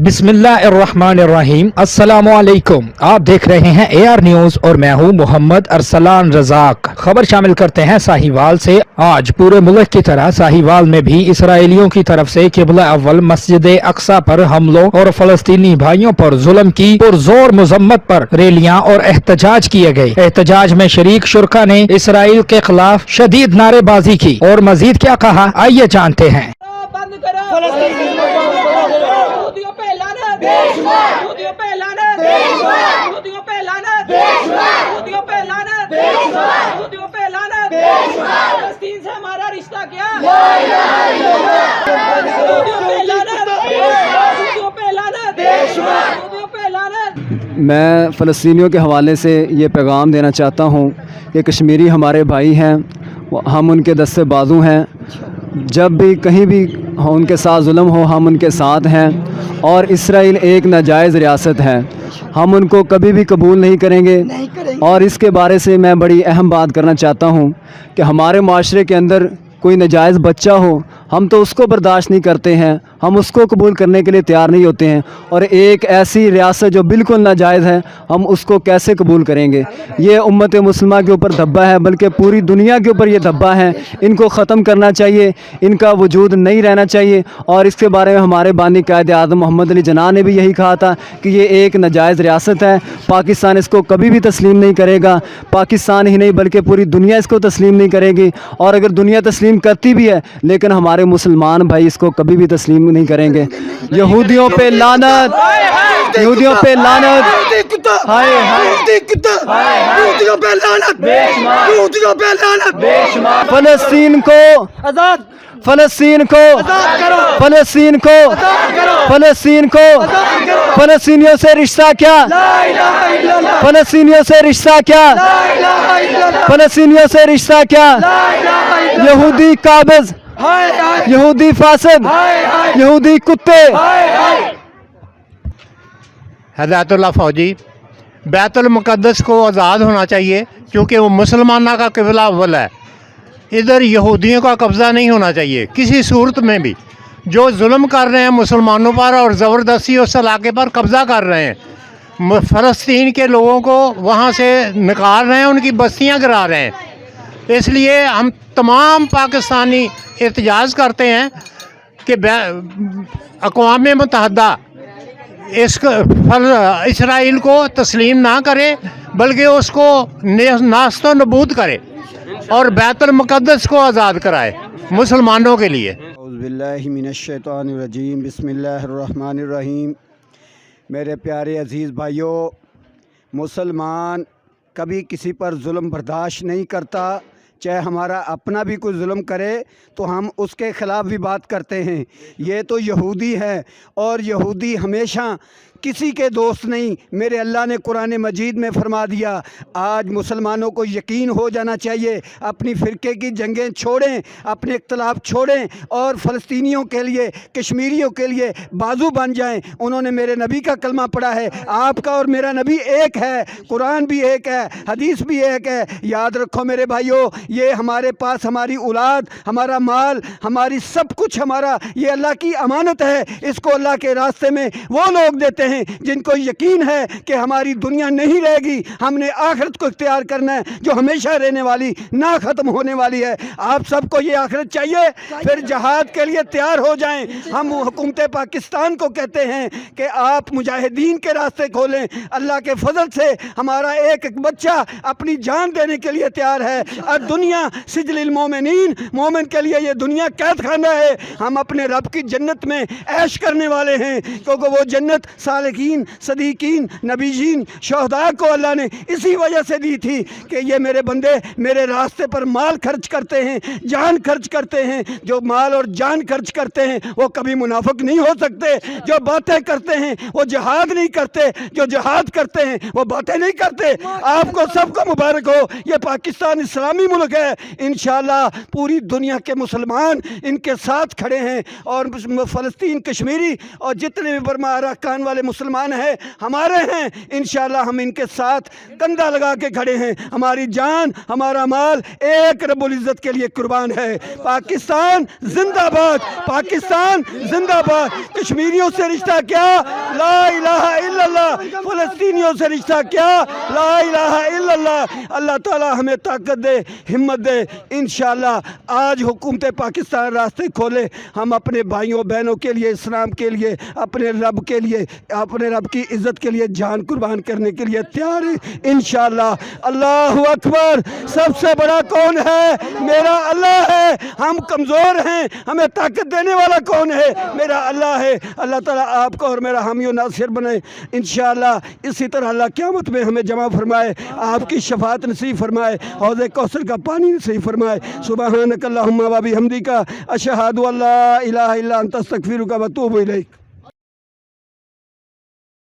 बिस्मिल्लाहिर्रहमानिर्रहीम। अस्सलामुअलैकुम। आप देख रहे हैं AR न्यूज और मैं हूं मोहम्मद अरसलान रजाक। खबर शामिल करते हैं साहिवाल से। आज पूरे मुल्क की तरह साहिवाल में भी इसराइलियों की तरफ से किबला अव्वल मस्जिद अक्सा पर हमलों और फलस्तीनी भाइयों पर जुल्म की पुरजोर मजम्मत पर रैलियां और एहतजाज किए गए। एहतजाज में शरीक शुरका ने इसराइल के खिलाफ शदीद नारेबाजी की और मजीद क्या कहा, आइए जानते हैं। फलस्तीन से हमारा रिश्ता क्या? मैं फ़लस्तीनियों के हवाले से ये पैगाम देना चाहता हूँ कि कश्मीरी हमारे भाई हैं, हम उनके दस्ते बाजू हैं। जब भी कहीं भी उनके साथ जुल्म हो हम उनके साथ हैं, और इसराइल एक नाजायज़ रियासत है, हम उनको कभी भी कबूल नहीं करेंगे। और इसके बारे से मैं बड़ी अहम बात करना चाहता हूँ कि हमारे माशरे के अंदर कोई नाजायज़ बच्चा हो, हम तो उसको बर्दाश्त नहीं करते हैं, हम उसको कबूल करने के लिए तैयार नहीं होते हैं। और एक ऐसी रियासत जो बिल्कुल नाजायज़ है, हम उसको कैसे कबूल करेंगे? ये उम्मत मुस्लिमा के ऊपर धब्बा है, बल्कि पूरी दुनिया के ऊपर ये धब्बा है। इनको ख़त्म करना चाहिए, इनका वजूद नहीं रहना चाहिए। और इसके बारे में हमारे बानी कायद आज़म मोहम्मद अली जिन्ना ने भी यही कहा था कि ये एक नाजायज़ रियासत है, पाकिस्तान इसको कभी भी तस्लीम नहीं करेगा। पाकिस्तान ही नहीं बल्कि पूरी दुनिया इसको तस्लीम नहीं करेगी। और अगर दुनिया तस्लीम करती भी है, लेकिन हमारे मुसलमान भाई इसको कभी भी तस्लीम नहीं करेंगे। यहूदियों पे लानत, यहूदियों पे लानत, हाय यहूदियों पे लानत, यहूदियों पे लानत। फलस्तीन को आजाद, फलस्तीन को फलस्तीन को फलस्तीन को फलस्तीनियों से रिश्ता क्या? फलस्तीनियों से रिश्ता क्या? फलस्तीनियों से रिश्ता क्या? यहूदी काबिज, यहूदी फासिद, यहूदी कुत्ते। हिदायतुल्लाह फौजी, बैतुल मुक़द्दस को आज़ाद होना चाहिए क्योंकि वो मुसलमाना का क़िबला अव्वल है। इधर यहूदियों का कब्ज़ा नहीं होना चाहिए किसी सूरत में भी। जो जुल्म कर रहे हैं मुसलमानों पर और ज़बरदस्ती उस इलाके पर कब्ज़ा कर रहे हैं, फ़लस्तीन के लोगों को वहाँ से निकाल रहे हैं, उनकी बस्तियाँ गिरा रहे हैं। इसलिए हम तमाम पाकिस्तानी एहतजाज करते हैं कि अक़वाम मुत्तहिदा इसराइल को तस्लीम ना करे, बल्कि उसको नास्तो नबूद करे और बैतुल मुक़द्दस को आज़ाद कराए मुसलमानों के लिए। औज़ुबिल्लाहि मिनश्शैतानिर्रजीम, बिस्मिल्लाहिर्रहमानिर्रहीम। मेरे प्यारे अज़ीज़ भाइयों, मुसलमान कभी किसी पर जुल्म बर्दाश्त नहीं करता। चाहे हमारा अपना भी कोई जुल्म करे तो हम उसके ख़िलाफ़ भी बात करते हैं। ये तो यहूदी है, और यहूदी हमेशा किसी के दोस्त नहीं। मेरे अल्लाह ने कुरान मजीद में फरमा दिया, आज मुसलमानों को यकीन हो जाना चाहिए, अपनी फ़िरके की जंगें छोड़ें, अपने इख्तलाफ छोड़ें और फ़लस्तीनियों के लिए, कश्मीरियों के लिए बाजू बन जाएं। उन्होंने मेरे नबी का कलमा पढ़ा है। आपका और मेरा नबी एक है, कुरान भी एक है, हदीस भी एक है। याद रखो मेरे भाइयों, ये हमारे पास हमारी औलाद, हमारा माल, हमारी सब कुछ, हमारा ये अल्लाह की अमानत है। इसको अल्लाह के रास्ते में वो लोग देते हैं जिनको यकीन है कि हमारी दुनिया नहीं रहेगी, हमने आखिरत को इख्तियार करना है जो हमेशा रहने वाली, ना ख़त्म होने वाली है। आप सबको ये आखिरत चाहिए, फिर जहाद के लिए तैयार हो जाएं। हम हुकूमत पाकिस्तान को कहते हैं कि आप मुजाहिदीन के रास्ते खोलें। अल्लाह के फजल से हमारा एक एक बच्चा अपनी जान देने के लिए तैयार है। और दुनिया सिजलिल मोमिनीन, मोमिन के लिए ये दुनिया कैद खाना है। हम अपने रब की जन्नत में ऐश करने वाले हैं, क्योंकि वो जन्नत सालिकीन, सदीकीन, नबीजीन, शहदा को अल्लाह ने इसी वजह से दी थी कि ये मेरे बंदे मेरे रास्ते पर माल खर्च करते हैं, जान खर्च करते हैं। जो माल और जान खर्च करते हैं वो कभी मुनाफिक नहीं हो सकते। जो बातें करते हैं वो जिहाद नहीं करते, जो जिहाद करते हैं वो बातें नहीं करते। आपको सबको मुबारक हो, ये पाकिस्तान इस्लामी मुल्क है। इंशाअल्लाह पूरी दुनिया के मुसलमान इनके साथ खड़े हैं, और फ़लस्तीन, कश्मीरी और जितने भी बर्मा अराकान वाले मुसलमान हैं, हमारे हैं, इंशाअल्लाह हम इनके साथ कंधा लगा के खड़े हैं। हमारी जान, हमारा माल एक रब्बुल इज़्ज़त के लिए कुर्बान है। पाकिस्तान जिंदाबाद, पाकिस्तान जिंदाबाद। कश्मीरियों से रिश्ता क्या, ला इलाहा इल्लल्लाह। फ़लस्तीनियों से रिश्ता क्या, ला इलाहा इल्लल्लाह। अल्लाह ताला हमें ताकत दे, हिम्मत दे। इंशाअल्लाह आज हुकूमत पाकिस्तान रास्ते खोले, हम अपने भाइयों बहनों के लिए, इस्लाम के लिए, अपने रब के लिए, अपने रब की इज़्ज़त के लिए जान कुर्बान करने के लिए तैयार हैं इंशाअल्लाह। अल्लाहु अकबर। सबसे बड़ा कौन है? मेरा अल्लाह है। हम कमज़ोर हैं, हमें ताकत देने वाला कौन है? मेरा अल्लाह है। अल्लाह ताला आपको और मेरा हामी नासिर बने इंशाअल्लाह। इसी तरह अल्लाह क़यामत में हमें जमा फरमाए, आपकी शफाअत नसीब फरमाए, हौज़ कौसर का पानी नसीब फरमाए। सुबहानक अल्लाहुम्मा व बिहम्दिका अशहदु अल्ला इलाहा इल्ला अंता अस्तगफिरुका व अतूबु इलैक।